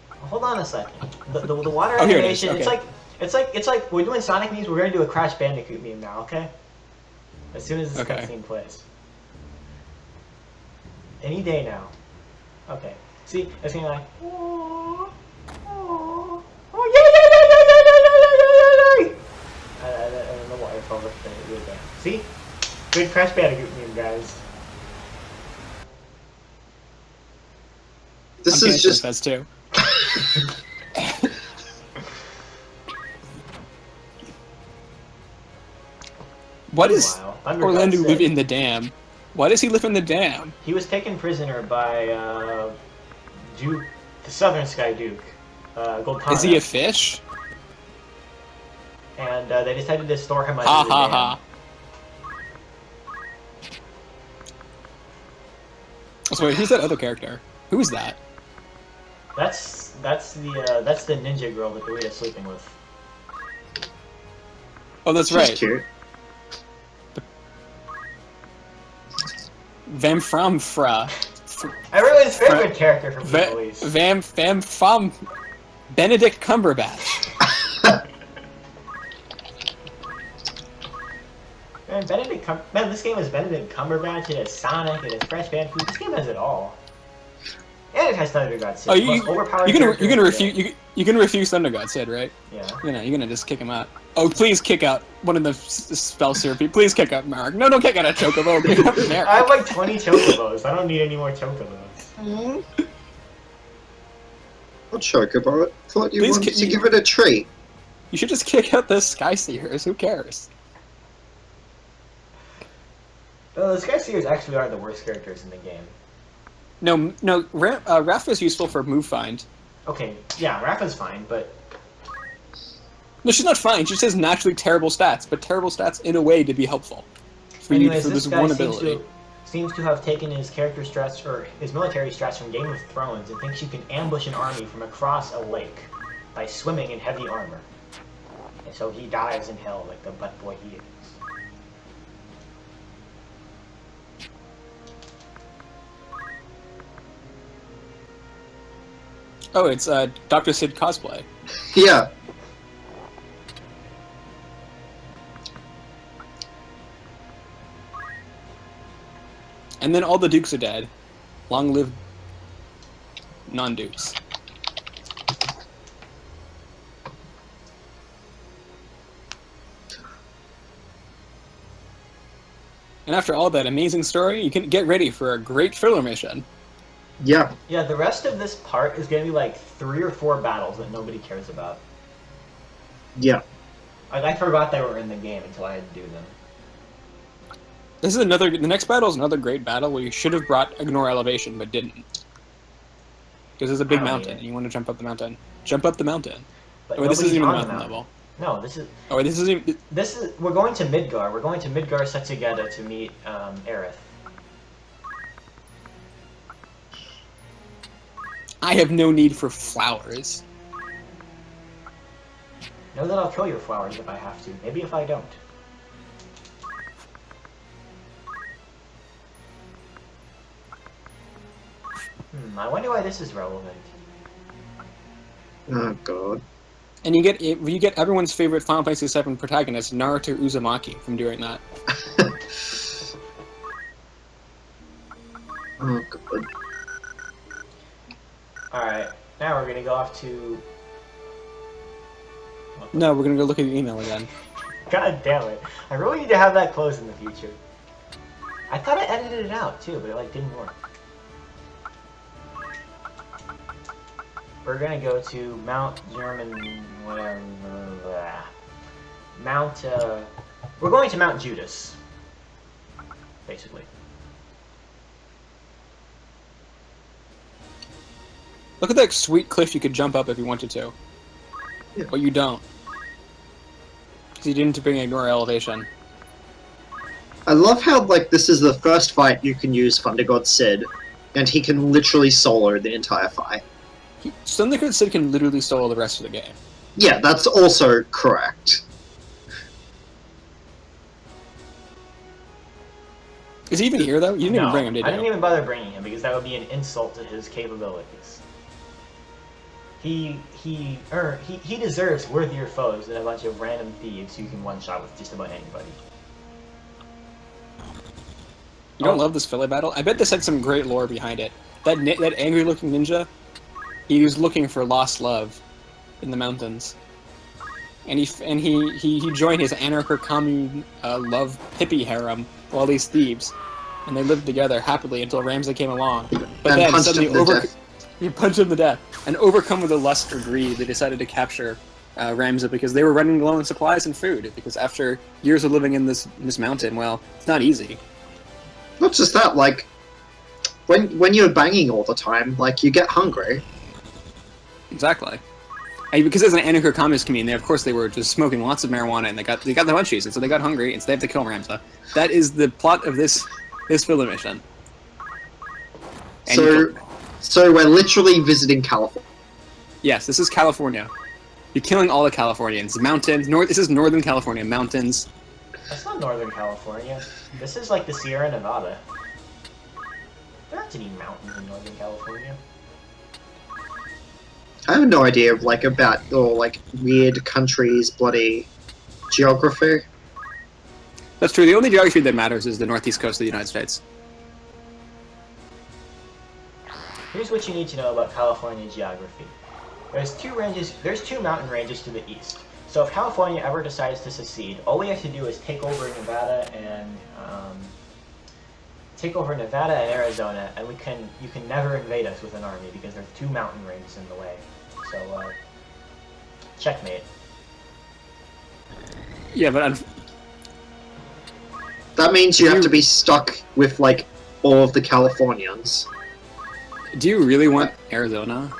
Hold on a second. The water Oh, here it is, animation. okay. It's like we're doing Sonic memes. We're gonna do a Crash Bandicoot meme now. Okay. As soon as this Okay. cutscene plays. Any day now. Okay. See, it's gonna be like. Oh, oh, oh, yay, yay, yay, yay, yay, yay, yay, yay, yay. I don't know why I felt like that. See? Good Crash Bandicoot meme, guys. This I'm is just. That's too. What is Meanwhile, Orlando Thundercloud live said in the dam? Why does he live in the dam? he was taken prisoner by Duke, the Southern Sky Duke, Goltana. Is he a fish? And they decided to store him under Ha the ha dam. ha. So wait, who's that other character? Who is that? That's the ninja girl that Doria's sleeping with. Oh, that's She's right. cute. Vam from Fra. Everyone's favorite character from the police. Vam from Benedict Cumberbatch. Man, this game has Benedict Cumberbatch, it has Sonic, it has Crash Bandicoot. This game has it all. And it has Thunder God Sid. Oh, Most overpowered you're character in gonna the refuse game. you can refuse Thunder God Sid, right? Yeah. You're gonna just kick him out. Oh, please kick out one of the spell syrupy. Please kick out Marek. No, don't kick out a Chocobo. Kick out Marek. I have like 20 Chocobos. I don't need any more Chocobos. I'll chocobo it. Thought you Please wanted ki- to give it a treat. You should just kick out the Sky Seers. Who cares? The Sky Seers actually are the worst characters in the game. No, Raph is useful for move find. Okay, yeah, Rapha's fine, but No, she's not fine. She just has naturally terrible stats, but terrible stats in a way to be helpful. For anyways, for this this guy one seems ability. seems to have taken his character strats or his military strats from Game of Thrones and thinks you can ambush an army from across a lake by swimming in heavy armor. And so he dives in hell like the butt boy he is. Oh, it's Dr. Sid cosplay. Yeah. And then all the Dukes are dead. Long live non-Dukes. And after all that amazing story, you can get ready for a great filler mission. Yeah. Yeah, the rest of this part is gonna be like 3 or 4 battles that nobody cares about. Yeah. Like, I forgot they were in the game until I had to do them. This is the next battle is another great battle where you should have brought Ignore Elevation, but didn't. Because there's a big I don't mountain, need it. and you want to jump up the mountain. Jump up the mountain. But Oh, this nobody's isn't even on the the mountain mountain. level. No, this is Oh, this isn't even... we're going to Midgar. We're going to Midgar Setsugeta to meet Aerith. I have no need for flowers. Know that I'll kill your flowers if I have to. Maybe if I don't. I wonder why this is relevant. Oh god. And you get everyone's favorite Final Fantasy VII protagonist, Naruto Uzumaki, from doing that. Oh god. Alright, now we're gonna go off to... No, we're gonna go look at your email again. God damn it. I really need to have that closed in the future. I thought I edited it out too, but it like didn't work. We're gonna go to Mount German, whatever, Mount, we're going to Mount Judas, basically. Look at that sweet cliff you could jump up if you wanted to. Yeah. But you don't. Because you didn't bring Ignore Elevation. I love how, like, this is the first fight you can use Thunder God Sid, and he can literally solo the entire fight. Thunder God Sid can literally solo the rest of the game. Yeah, that's also correct. Is he even here, though? You didn't even No, bring him, did you? I didn't even bother bringing him because that would be an insult to his capabilities. He deserves worthier foes than a bunch of random thieves who can one-shot with just about anybody. You don't love this Philly battle? I bet this had some great lore behind it. That angry-looking ninja, he was looking for lost love in the mountains, and he joined his anarcho commune love hippie harem with all these thieves, and they lived together happily until Ramsay came along. But then suddenly he punched him to death, and overcome with the lust or greed, they decided to capture Ramsay because they were running low on supplies and food. Because after years of living in this mountain, well, it's not easy. Not just that, like, when you're banging all the time, like, you get hungry. Exactly. And because as an anarcho communist community, of course they were just smoking lots of marijuana, and they got the munchies, and so they got hungry, and so they have to kill Ramsay. That is the plot of this filler mission. And So we're literally visiting California. yes, this is California. You're killing all the Californians. Mountains. This is Northern California. Mountains. That's not Northern California. This is like the Sierra Nevada. There aren't any mountains in Northern California. I have no idea, like, about, or, like, weird countries' bloody geography. That's true. The only geography that matters is the northeast coast of the United States. Here's what you need to know about California geography. There's two mountain ranges to the east. So if California ever decides to secede, all we have to do is take over Nevada and Arizona, and you can never invade us with an army because there's two mountain ranges in the way. So checkmate. Yeah, but That means you have to be stuck with, like, all of the Californians. do you really want Arizona?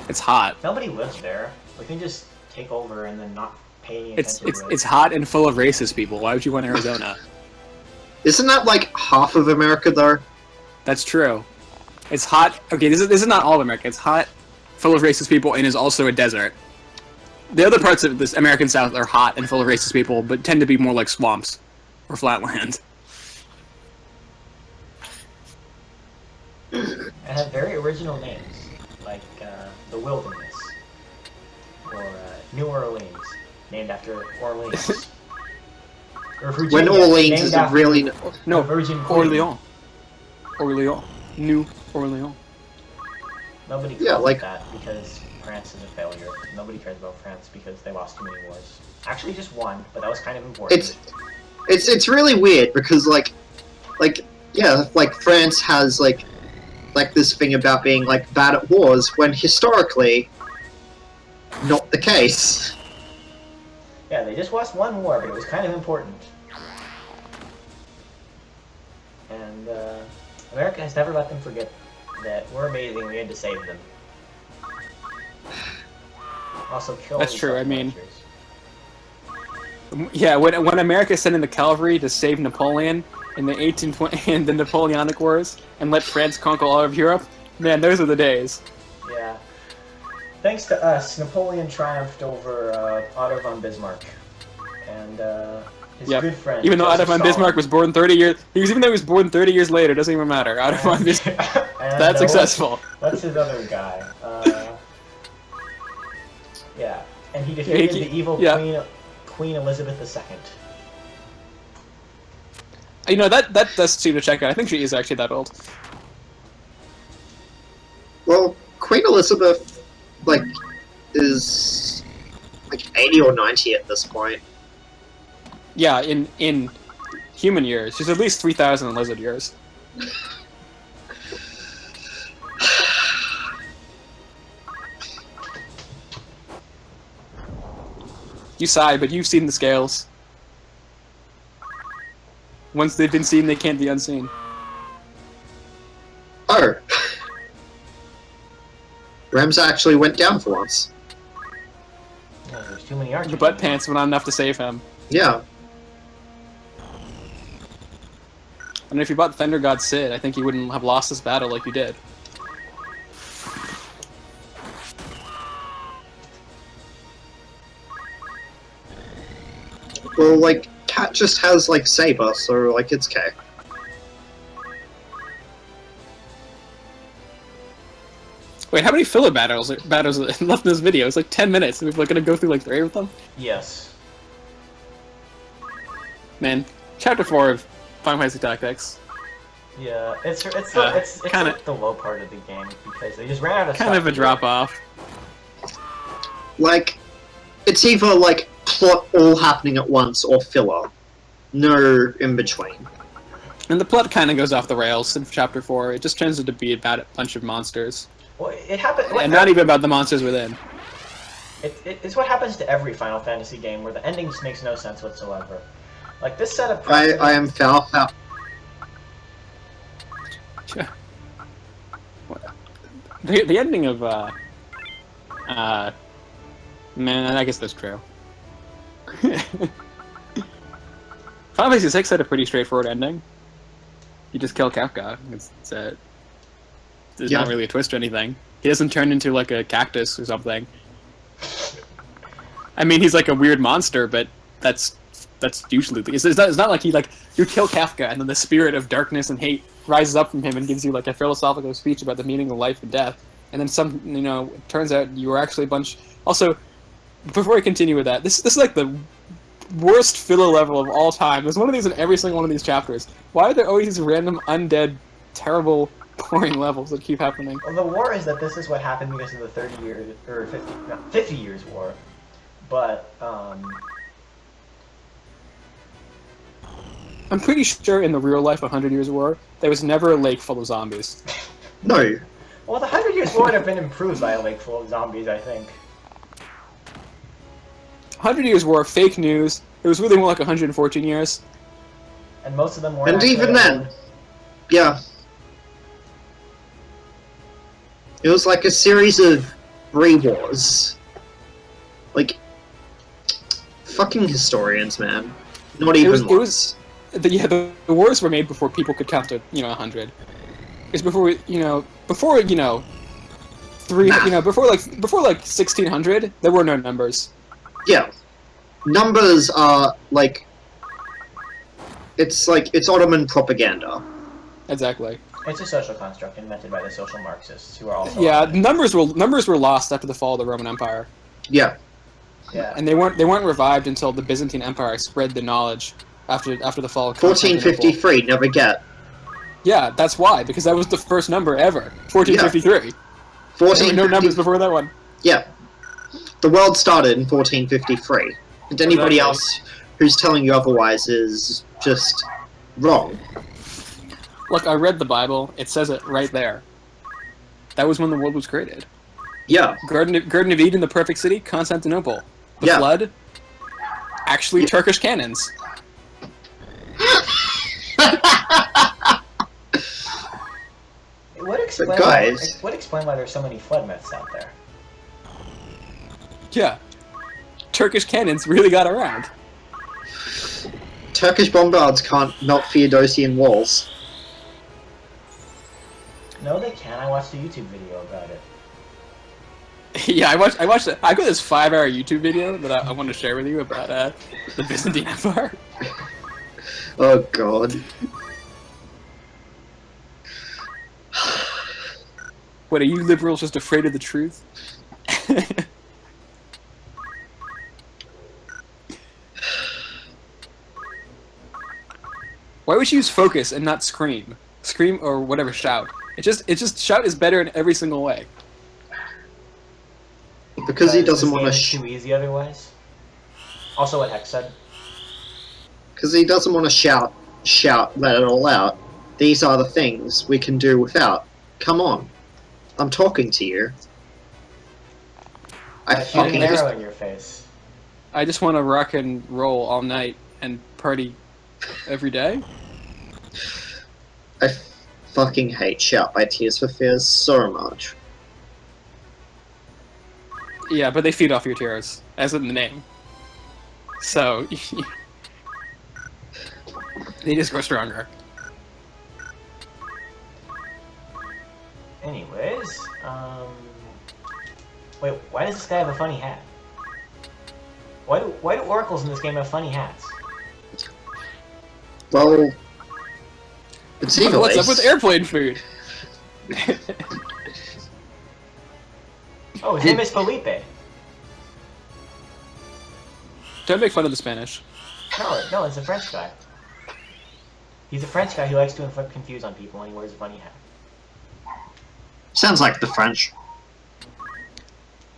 It's hot. Nobody lives there. We can just take over and then not pay any attention to it. It's hot and full of racist people. Why would you want Arizona? Isn't that, like, half of America, though? That's true. It's hot. Okay, this is not all of America. It's hot, full of racist people, and is also a desert. The other parts of this American South are hot and full of racist people, but tend to be more like swamps or flatland. And have very original names, like the Wilderness, or New Orleans, named after Orleans. Or Virginia, When Orleans named is after really... No, the Virgin Queen. Orleans. New Orleans. Nobody Yeah, calls like- it that because France is a failure. Nobody cares about France because they lost too many wars. Actually, just one, but that was kind of important. It's really weird because, like, yeah, like, France has, like this thing about being, like, bad at wars, when historically, not the case. Yeah, they just lost one war, but it was kind of important. And America has never let them forget that we're amazing. We had to save them. Also, kill. That's these true, I fucking mean- archers. Yeah, when America sent in the cavalry to save Napoleon in the 1820 in the Napoleonic Wars and let France conquer all of Europe, man, those are the days. Yeah. Thanks to us, Napoleon triumphed over Otto von Bismarck and his Yep. good friend. Even though Otto Joseph von Stalin. Bismarck was born 30 years, even though he was born 30 years later, it doesn't even matter. Otto von Bismarck, And, that's successful. What's his other guy? Yeah, and he defeated the evil Queen Elizabeth II. You know, that does seem to check out. I think she is actually that old. Well, Queen Elizabeth, like, is, like, 80 or 90 at this point. Yeah, in human years. She's at least 3,000 in lizard years. You sigh, but you've seen the scales. Once they've been seen, they can't be unseen. Oh. Rams actually went down for once. Yeah, there's too many archers. The butt pants were not enough to save him. Yeah. And if you bought Thunder God Sid, I think you wouldn't have lost this battle like you did. Well, like, Cat just has, like, Saber, so, like, it's okay. Wait, how many filler battles are left in this video? It's like 10 minutes, and we're like, gonna go through like 3 of them? Yes. Man, Chapter 4 of Final Fantasy Tactics. Yeah, it's kinda- like the low part of the game because they just ran out of Kind stuff of a to do. drop-off. Like, it's either, like, plot all happening at once or filler. No in between. And the plot kind of goes off the rails in Chapter 4. It just turns into be about a bunch of monsters. Well, it happened. And not even about the monsters within. It's what happens to every Final Fantasy game where the ending just makes no sense whatsoever. Like this setup. I am foul. The ending of, man, I guess that's true. Final Fantasy 6 had a pretty straightforward ending. You just kill Kafka. There's not really a twist or anything. He doesn't turn into like a cactus or something. I mean, he's like a weird monster, but that's usually it's not like you kill Kafka and then the spirit of darkness and hate rises up from him and gives you like a philosophical speech about the meaning of life and death. And then it turns out you were actually a bunch. Also, before I continue with that, this is like the worst filler level of all time. There's one of these in every single one of these chapters. Why are there always these random undead, terrible, boring levels that keep happening? Well, the war is that this is what happened because of the 30 years or 50 years war, but I'm pretty sure in the real life 100 Years War, there was never a lake full of zombies. No. Well, the 100 Years War would have been improved by a lake full of zombies, I think. 100 Years War, fake news. It was really more like 114 years. And most of them weren't. And even then, yeah. It was like a series of re-wars. Like, fucking historians, man. Not even once. The wars were made before people could count to 100. It's before before like 1600 there were no numbers. Yeah, numbers are like it's Ottoman propaganda. Exactly. It's a social construct invented by the social Marxists, who are also numbers were lost after the fall of the Roman Empire. Yeah. Yeah. And they weren't revived until the Byzantine Empire spread the knowledge after the fall of 1453, never get. Yeah, that's why, because that was the first number ever. 1453. There were no numbers before that one. Yeah. The world started in 1453. And anybody else who's telling you otherwise is just wrong. Look, I read the Bible. It says it right there. That was when the world was created. Yeah. Garden of Eden, the perfect city, Constantinople. The flood, actually Turkish cannons. What explain why there's so many flood myths out there? Yeah. Turkish cannons really got around. Turkish bombards can't melt Theodosian walls. No, they can. I watched a YouTube video about it. Yeah, I watched it. I got this 5-hour YouTube video that I want to share with you about the Byzantine Empire. Oh god. What, are you liberals just afraid of the truth? Why would you use focus and not scream? Scream or whatever, shout. It just shout is better in every single way. Because he doesn't want to. Too easy otherwise. Also, what Hex said. Because he doesn't want to shout, let it all out. These are the things we can do without. Come on, I'm talking to you. I fucking arrow in your face. I just want to rock and roll all night and party every day. I fucking hate Shout by Tears for Fears so much. Yeah, but they feed off your tears, as in the name. So, they just grow stronger. Anyways, wait, why does this guy have a funny hat? Why do oracles in this game have funny hats? Well, it's either What's up with airplane food? Oh, his name is Felipe. Don't make fun of the Spanish. No, it's a French guy. He's a French guy who likes to inflict confusion on people and he wears a funny hat. Sounds like the French.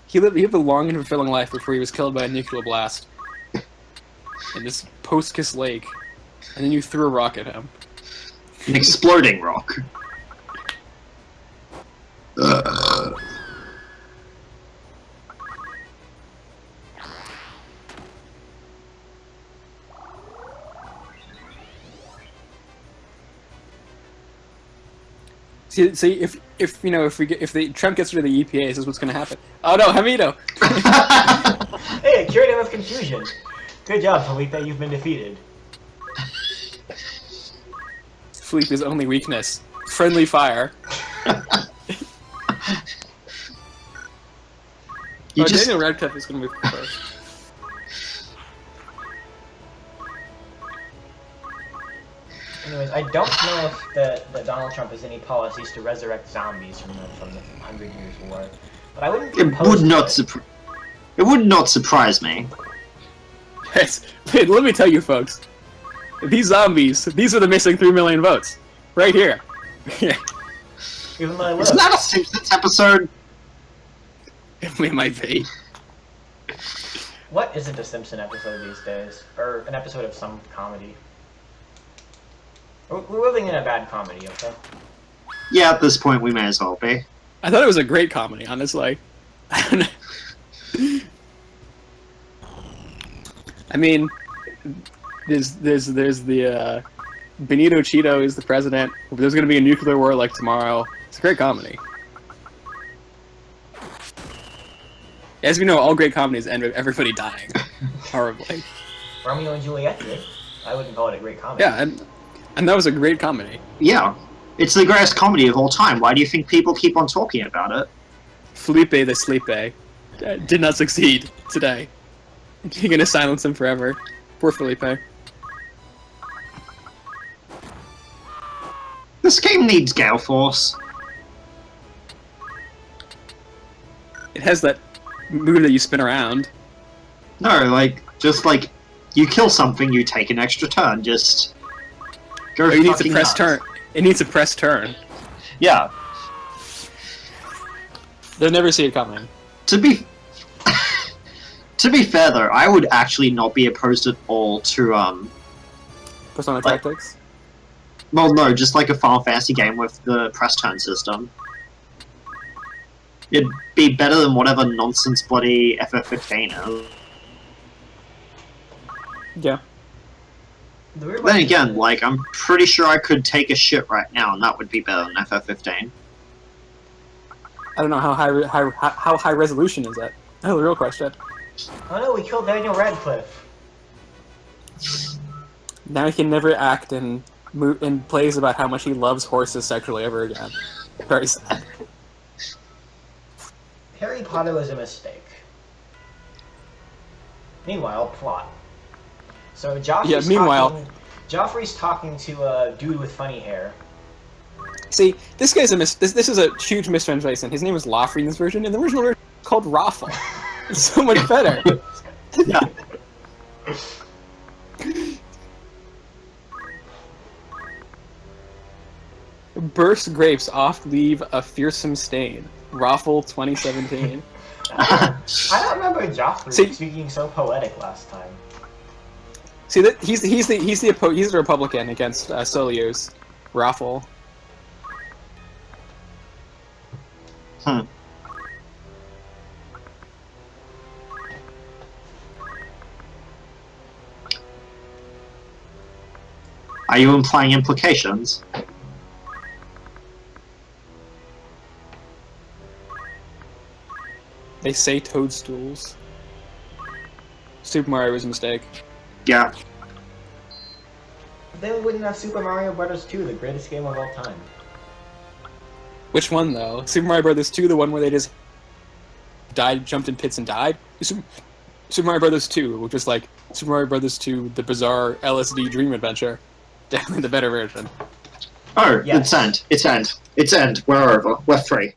He lived a long and fulfilling life before he was killed by a nuclear blast in this post-kiss lake, and then you threw a rock at him. An exploding rock. See, if you know, if the Trump gets rid of the EPA, this is what's going to happen. Oh no, Hamito! Hey, I cured him of confusion. Good job, Felipe. You've been defeated. Felipe's only weakness: friendly fire. Daniel Radcliffe is going to move first. Anyways, I don't know if that Donald Trump has any policies to resurrect zombies from the 100 Years' War, but I wouldn't be opposed to it. It would not surprise me. Yes. Wait, let me tell you, folks. These zombies, these are the missing 3 million votes, right here. Even though I live. Isn't that a Simpsons episode? It might be. What isn't a Simpson episode these days? Or an episode of some comedy? We're living in a bad comedy, okay? Yeah, at this point we may as well be. I thought it was a great comedy, honestly. I don't know. I mean, there's the Benito Cheeto is the president. There's gonna be a nuclear war like tomorrow. It's a great comedy. As we know, all great comedies end with everybody dying horribly. Romeo and Juliet did. I wouldn't call it a great comedy. Yeah, and that was a great comedy. Yeah. It's the greatest comedy of all time. Why do you think people keep on talking about it? Felipe the Sleepe did not succeed today. You're gonna silence him forever. Poor Felipe. This game needs Gale Force. It has that move that you spin around. No, just you kill something, you take an extra turn. Just go. Or you need to fucking press nuts. turn. It needs to press turn. Yeah. They'll never see it coming. To be fair though, I would actually not be opposed at all to Persona Like- Tactics. well, no, just like a Final Fantasy game with the press turn system. It'd be better than whatever nonsense bloody FF15 is. Yeah. The weird Then one- again, I'm pretty sure I could take a shit right now, and that would be better than FF15. I don't know how high resolution is that. Oh, the real question. Oh no, we killed Daniel Radcliffe. Now he can never act in plays about how much he loves horses sexually ever again. Very sad. Harry Potter was a mistake. Meanwhile, plot. So Joffrey's talking to a dude with funny hair. See, this guy's this is a huge mistranslation. His name is Joffrey in this version. In the original version, it's called Raffle. It's so much better. Yeah. Burst grapes oft leave a fearsome stain. Raffle 2017. I don't remember Joffrey See- speaking so poetic last time. See that he's the Republican against Solius. Raffle. Hmm. Are you implying implications? They say toadstools. Super Mario was a mistake. Yeah. Then we wouldn't have Super Mario Bros. 2, the greatest game of all time. Which one though? Super Mario Brothers 2, the one where they just died, jumped in pits and died? Super Mario Brothers 2, which was like Super Mario Brothers 2, the bizarre LSD dream adventure. Definitely the better version. Oh, Yes. it's end. It's end. It's end. We're over. We're free.